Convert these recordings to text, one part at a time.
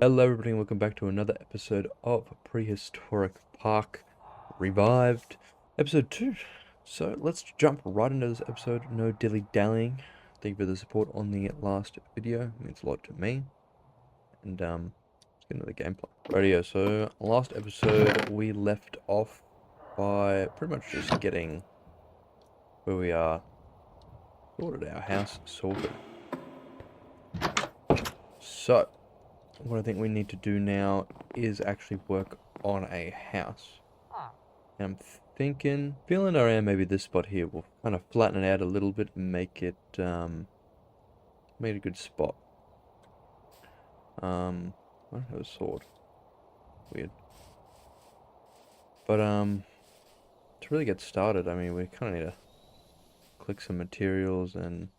Hello everybody and welcome back to another episode of Prehistoric Park Revived, episode 2. So let's jump right into this episode, no dilly-dallying. Thank you for the support on the last video, it means a lot to me. And let's get into the gameplay. Radio, so last episode we left off by pretty much just getting where we are sorted, our house sorted. So what I think we need to do now is actually work on a house. And I'm feeling around maybe this spot here, we'll kind of flatten it out a little bit and make it, make it a good spot. I don't have a sword. Weird. But, to really get started, I mean, we kind of need to click some materials and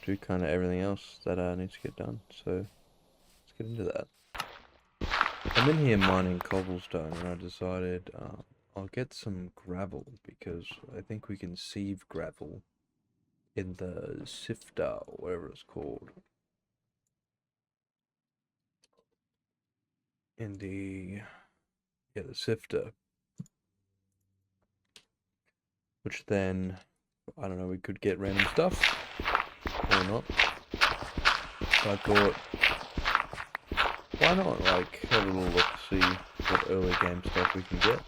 do kind of everything else that needs to get done. So let's get into that. I'm in here mining cobblestone and I decided I'll get some gravel because I think we can sieve gravel in the sifter or whatever it's called. In the sifter. Which then, I don't know, we could get random stuff or not. So I thought, why not, like, have a little look, see what early game stuff we can get.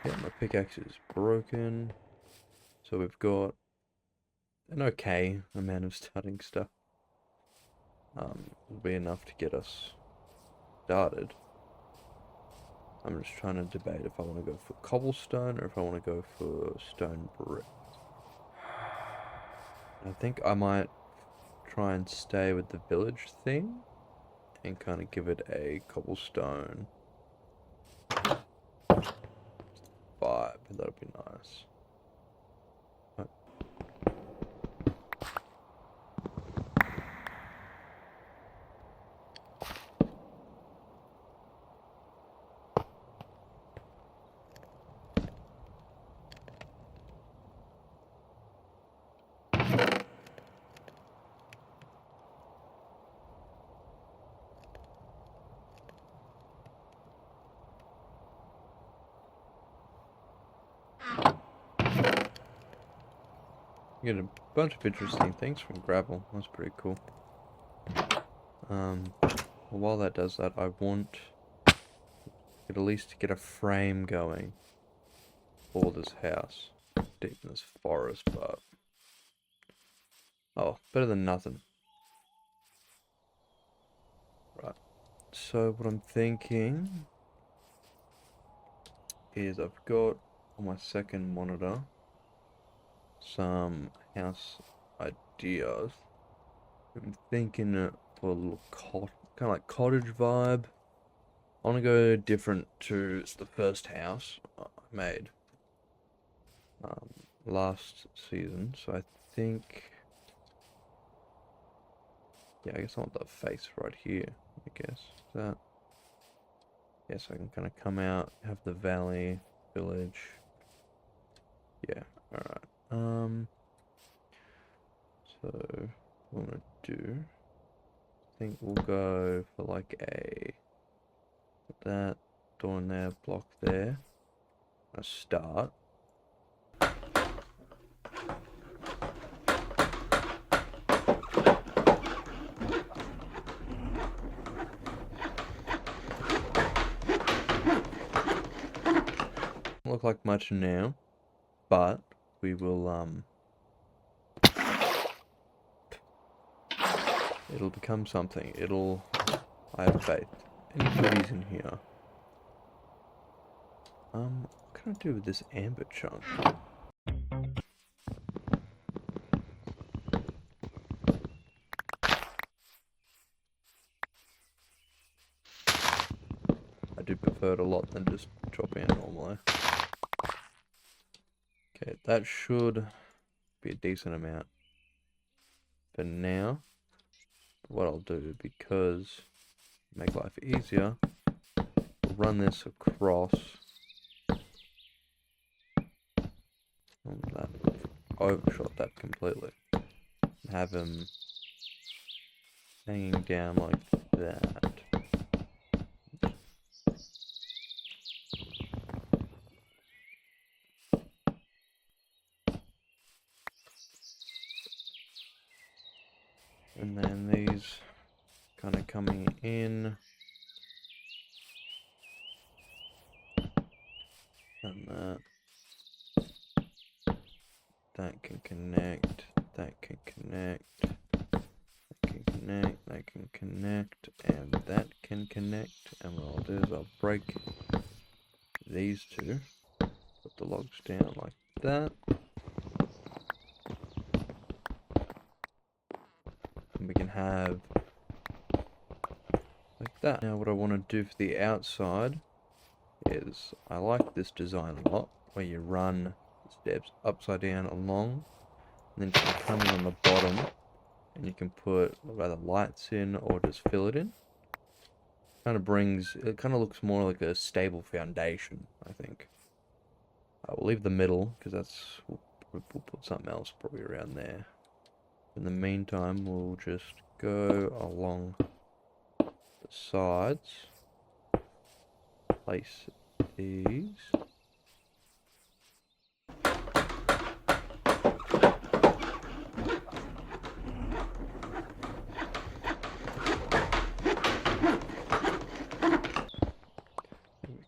Yeah, my pickaxe is broken. So we've got an okay amount of starting stuff. Will be enough to get us started. I'm just trying to debate if I want to go for cobblestone or if I want to go for stone brick. I think I might try and stay with the village thing and kind of give it a cobblestone vibe. That'll be nice. You get a bunch of interesting things from gravel. That's pretty cool. Well, while that does that, I want at least to get a frame going for this house. Deep in this forest, but oh, better than nothing. Right. So what I'm thinking is I've got on my second monitor some house ideas. I'm thinking for a little kind of like cottage vibe. I want to go different to the first house I made last season. So I think, yeah, I guess I want the face right here. I guess that. Yeah, so I can kind of come out, have the valley, village. Yeah, all right. So what I'm gonna do, I think we'll go for like a that door in there, block there. A start. Look like much now, but we will it'll become something. I have faith. Any goodies in here? What can I do with this amber chunk? I do prefer it a lot than just chopping it normally. Okay, that should be a decent amount for now. What I'll do, because make life easier, I'll run this across on that overshot that completely. Have them hanging down like that. And then these kind of coming in. And that. That can connect. That can connect. That can connect, and that can connect. And what I'll do is I'll break these two, put the logs down like that, and we can have like that. Now what I want to do for the outside is, I like this design a lot, where you run the steps upside down along, and then you can come in on the bottom, and you can put either lights in or just fill it in. It kind of looks more like a stable foundation, I think. We'll leave the middle, because we'll put something else probably around there. In the meantime, we'll just go along the sides, place these.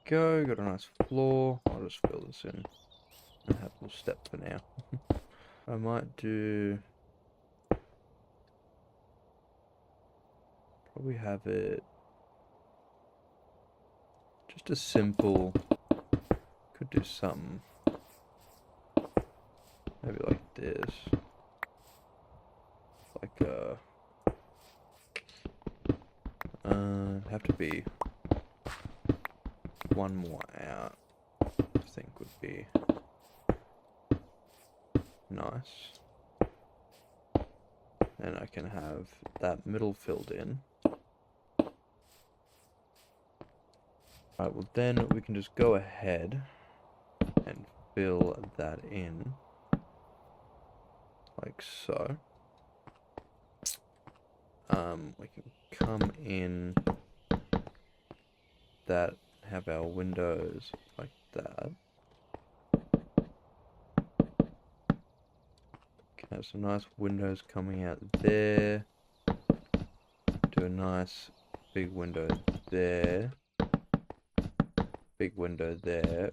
Go, got a nice floor. I'll just fill this in and have a little step for now. I might do, probably have it just a simple, could do something maybe like this, like have to be one more out, I think would be nice. And I can have that middle filled in. Right, well then we can just go ahead and fill that in, like so. We can come in that, have our windows like that. Can have some nice windows coming out there. Do a nice big window there. Big window there.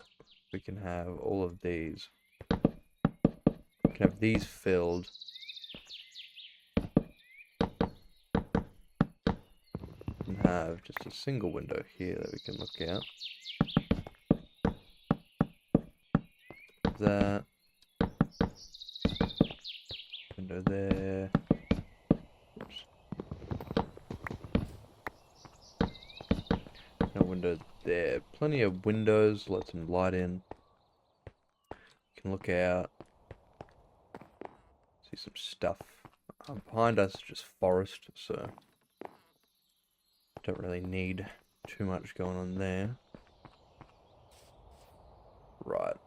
We can have all of these. We can have these filled. And have just a single window here that we can look out. That. Window there. Oops. No window there. Plenty of windows, let some light in. You can look out. See some stuff. Behind us is just forest, so don't really need too much going on there. Right.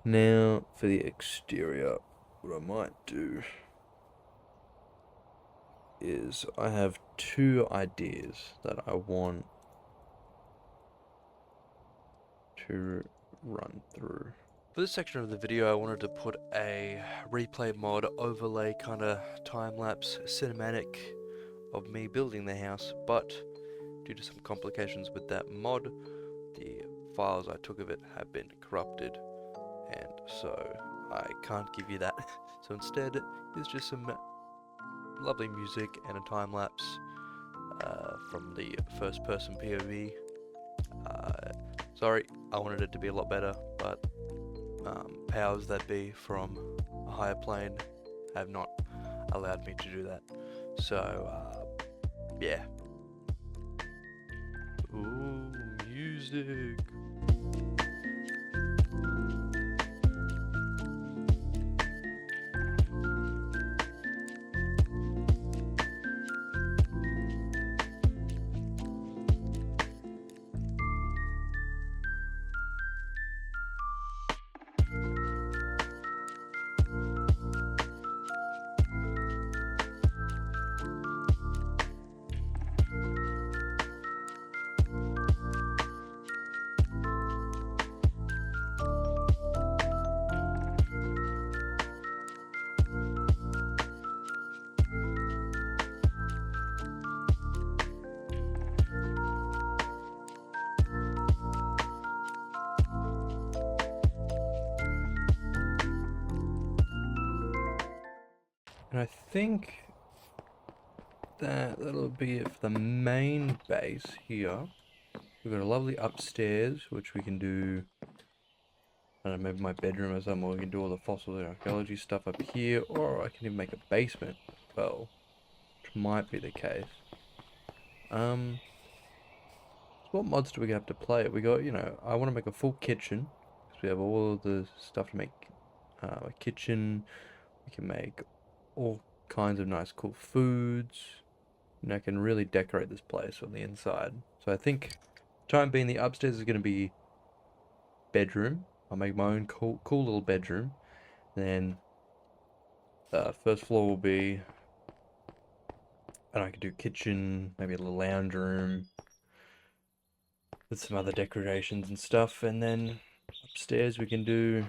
Now for the exterior, what I might do is I have two ideas that I want to run through. For this section of the video, I wanted to put a replay mod overlay kind of time-lapse cinematic of me building the house, but due to some complications with that mod, the files I took of it have been corrupted, and so I can't give you that. So instead, it's just some lovely music and a time-lapse from the first-person POV. Sorry, I wanted it to be a lot better, but powers that be from a higher plane have not allowed me to do that. So, yeah. Ooh, music. And I think that'll be it for the main base here. We've got a lovely upstairs, which we can do, I don't know, maybe my bedroom or something, or we can do all the fossils and archaeology stuff up here, or I can even make a basement as well, which might be the case. So what mods do we have to play? We got, I want to make a full kitchen, because we have all of the stuff to make a kitchen. We can make all kinds of nice cool foods, and I can really decorate this place on the inside. So I think, time being, the upstairs is going to be bedroom. I'll make my own cool little bedroom. Then first floor will be, and I could do kitchen, maybe a little lounge room with some other decorations and stuff. And then upstairs we can do,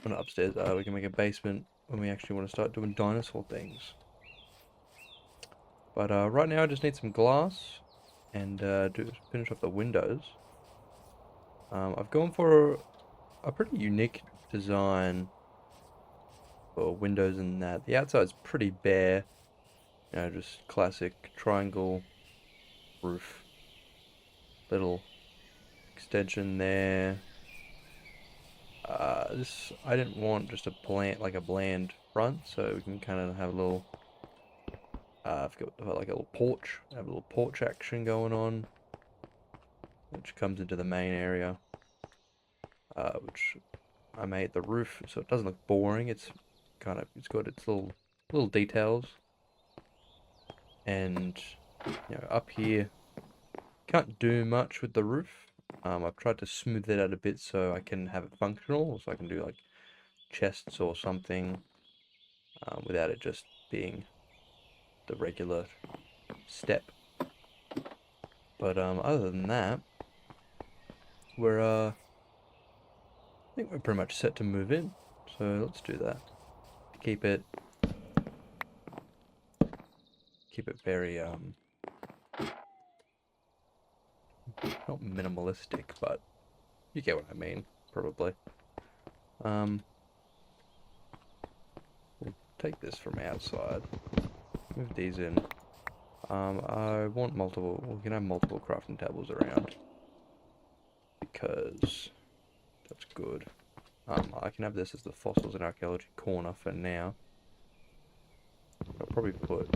well, not upstairs, we can make a basement when we actually want to start doing dinosaur things. But right now I just need some glass and finish off the windows. I've gone for a pretty unique design for windows in that the outside's pretty bare, just classic triangle roof, little extension there. This, I didn't want just a bland front, so we can kind of have a little, I forget what, like a little porch, have a little porch action going on, which comes into the main area, which I made the roof so it doesn't look boring. It's got its little details, and up here can't do much with the roof. I've tried to smooth it out a bit so I can have it functional, so I can do like chests or something without it just being the regular step. But other than that, I think we're pretty much set to move in. So let's do that. Keep it very not minimalistic, but you get what I mean, probably. We'll take this from outside, move these in. I want we can have multiple crafting tables around, because that's good. I can have this as the fossils and archaeology corner for now. I'll probably put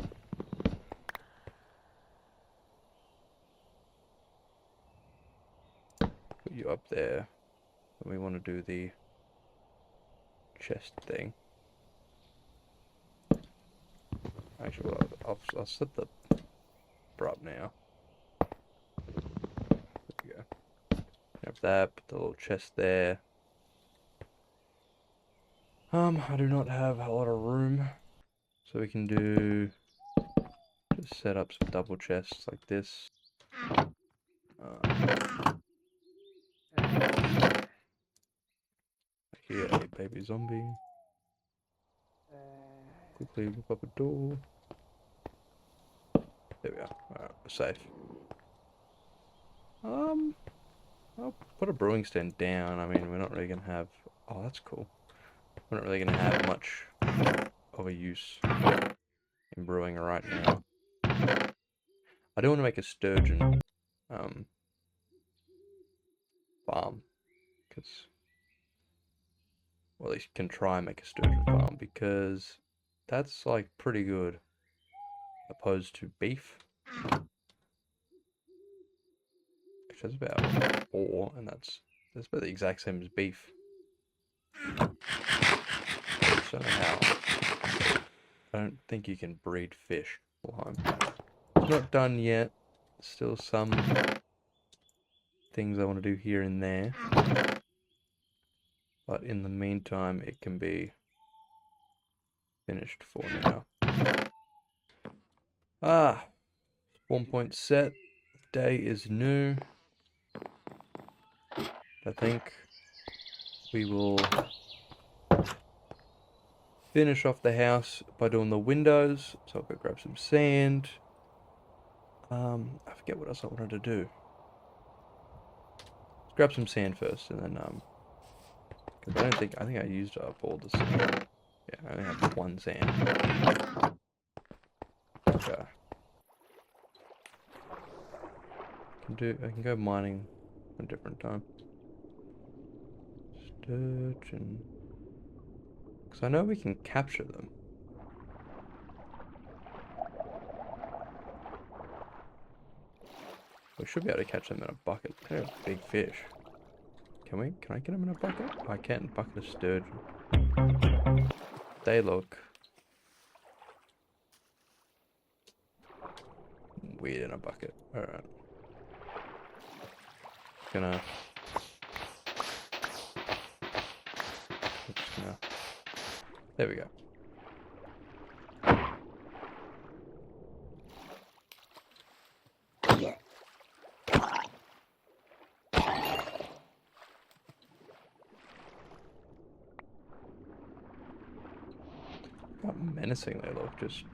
you up there, and we want to do the chest thing. Actually, I'll set the up now. There we go. Have that, put the little chest there. I do not have a lot of room, so we can just set up some double chests like this. Here, a baby zombie. Quickly whip up a door. There we are. Alright, we're safe. I'll put a brewing stand down. I mean, we're not really gonna have... Oh, that's cool. We're not really gonna have much of a use in brewing right now. I do want to make a sturgeon farm, because, well, at least can try and make a sturgeon farm, because that's like pretty good opposed to beef, which is about 4, and that's about the exact same as beef. So how? I don't think you can breed fish. It's not done yet. Still some things I want to do here and there, but in the meantime it can be finished for now. Spawn point set. Day is new. I think we will finish off the house by doing the windows. So I'll go grab some sand. I forget what else I wanted to do. Let's grab some sand first, and then because I think I used up all the sand. Yeah, I only have one sand. Okay. I can go mining a different time. Sturgeon. Because I know we can capture them. We should be able to catch them in a bucket. They're big fish. Can I get them in a bucket? I can. Bucket of sturgeon. They look weird in a bucket. Alright. There we go. How menacing they look, just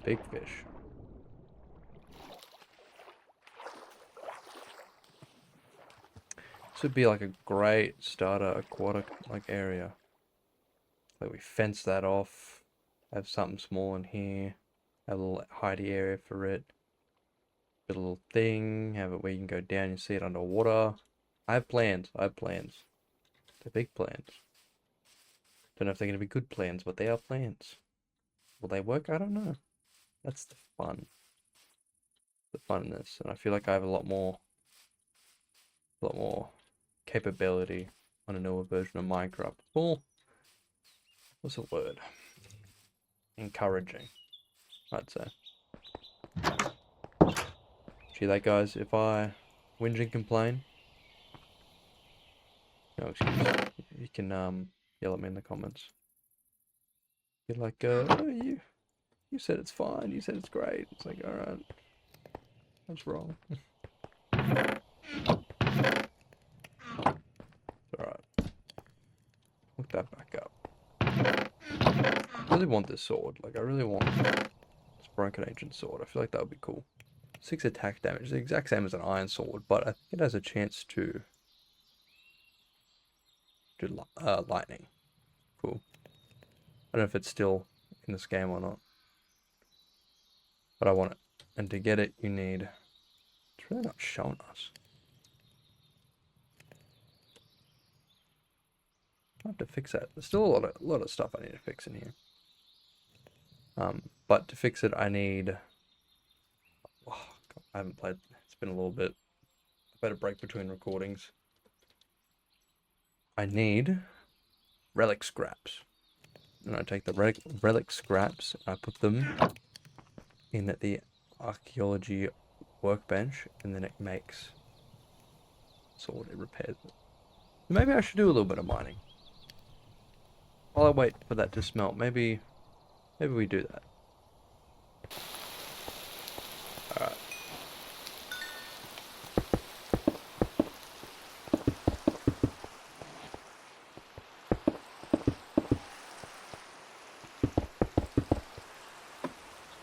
big fish. This would be like a great starter aquatic area. Like we fence that off, have something small in here, have a little hidey area for it. A little thing, have it where you can go down and see it underwater. I have plans. They're big plans. Don't know if they're going to be good plans, but they are plans. Will they work? I don't know. That's the fun. The fun in this. And I feel like I have a lot more capability on a newer version of Minecraft. Well, what's the word? Encouraging, I'd say. Gee, that guys, if I whinge and complain, no excuse. You can yell at me in the comments. You're like, oh, you said it's fine. You said it's great. It's like, all right, that's wrong. All right, look that back up. I really want this sword. Like, I really want this broken ancient sword. I feel like that would be cool. 6 attack damage, the exact same as an iron sword, but I think it has a chance to do lightning. Cool. I don't know if it's still in this game or not, but I want it. And to get it, you need. It's really not showing us. I have to fix that. There's still a lot of stuff I need to fix in here. But to fix it, I need. Oh, God, I haven't played. It's been a little bit. I've had a break between recordings. I need relic scraps. And I take the relic scraps, I put them in the archaeology workbench, and then it makes sword. It repairs it. Maybe I should do a little bit of mining. While I wait for that to smelt, maybe we do that. Alright.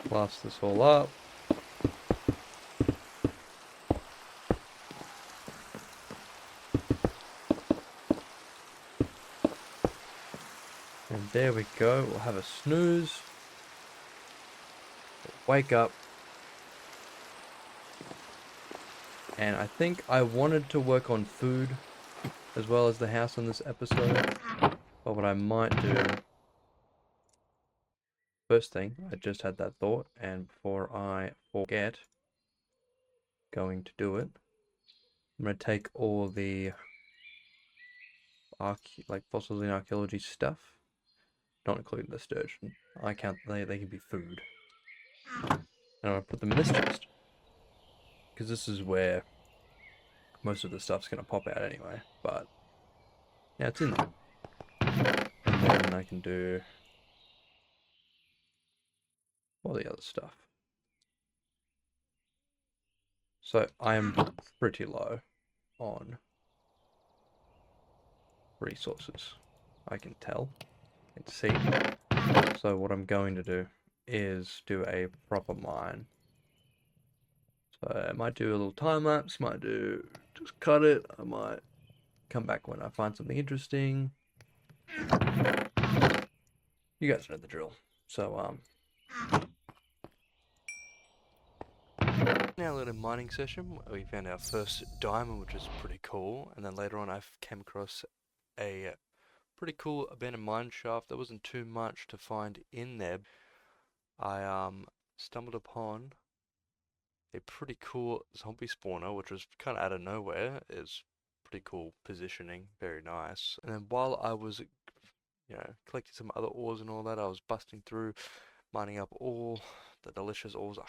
Blast this all up. And there we go. We'll have a snooze. Wake up. And I think I wanted to work on food as well as the house on this episode. But what I might do... First thing, I just had that thought, and before I forget going to do it, I'm going to take all the fossils in archaeology stuff, not including the sturgeon. I count they can be food. And I'm going to put them in this chest, because this is where most of the stuff's going to pop out anyway, but yeah, it's in there. And then I can do all the other stuff. So I am pretty low on resources. I can tell and see. So what I'm going to do is do a proper mine. So I might do a little time lapse, might do just cut it. I might come back when I find something interesting. You guys know the drill. So, now in a mining session, we found our first diamond, which is pretty cool. And then later on, I came across a pretty cool abandoned mine shaft. There wasn't too much to find in there. I stumbled upon a pretty cool zombie spawner, which was kind of out of nowhere. It's pretty cool positioning, very nice. And then while I was, collecting some other ores and all that, I was busting through, mining up all the delicious ores. I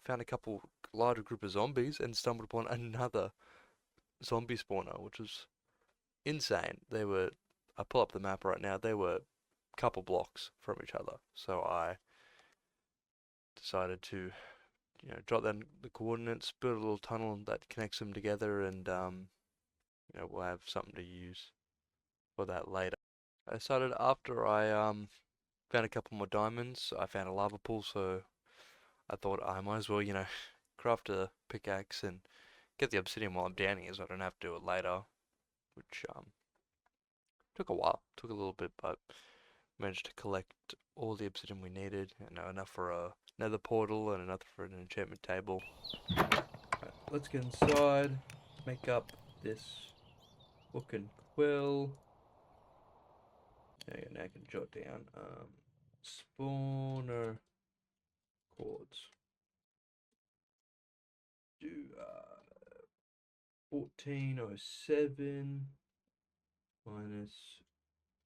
found a couple larger group of zombies and stumbled upon another zombie spawner, which was insane. I pull up the map right now, they were a couple blocks from each other. So I decided to jot down the coordinates, build a little tunnel that connects them together, and we'll have something to use for that later. I decided after I found a couple more diamonds, I found a lava pool, so I thought I might as well, craft a pickaxe and get the obsidian while I'm down here so I don't have to do it later, which took a while, took a little bit, but managed to collect all the obsidian we needed, enough for a nether portal and enough for an enchantment table. Right, let's get inside, make up this book and quill. Now I can jot down spawner chords. Do 1407 minus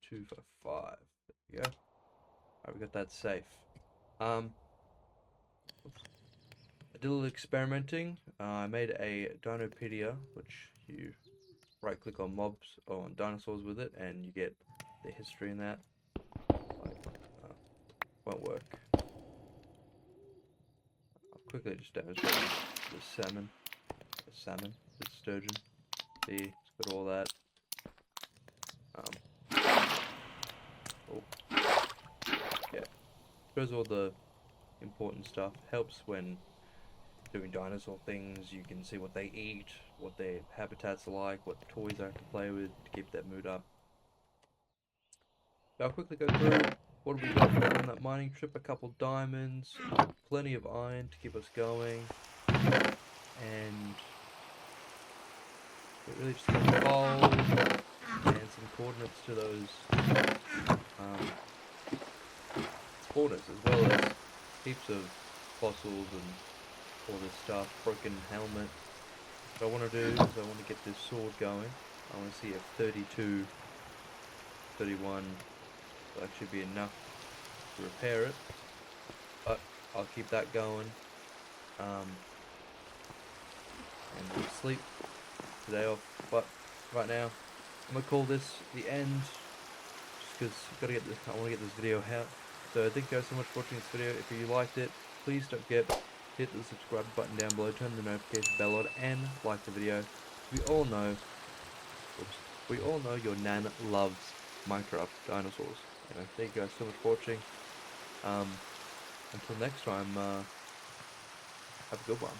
255. There we go. Alright, we got that safe. I did a little experimenting. I made a Dinopedia, which you right click on mobs or on dinosaurs with it, and you get the history in that. Won't work. I'll quickly just demonstrate the salmon, the sturgeon. See, it's got all that. Yeah, shows all the important stuff. Helps when doing dinosaur things. You can see what they eat, what their habitats are like, what toys I have to play with to keep that mood up. So I'll quickly go through what we got on that mining trip. A couple diamonds, plenty of iron to keep us going, and it really just got coal and some coordinates to those spawners, as well as heaps of fossils and all this stuff. Broken helmet. What I want to do is I want to get this sword going. I want to see if 32, 31 will actually be enough to repair it, but I'll keep that going. And we'll sleep today off, but right now I'm gonna call this the end, just because I want to get this video out. So thank you guys so much for watching this video. If you liked it, please don't forget to hit the subscribe button down below, turn the notification bell on, and like the video. We all know your nan loves Minecraft dinosaurs. Thank you guys so much for watching. Until next time, have a good one.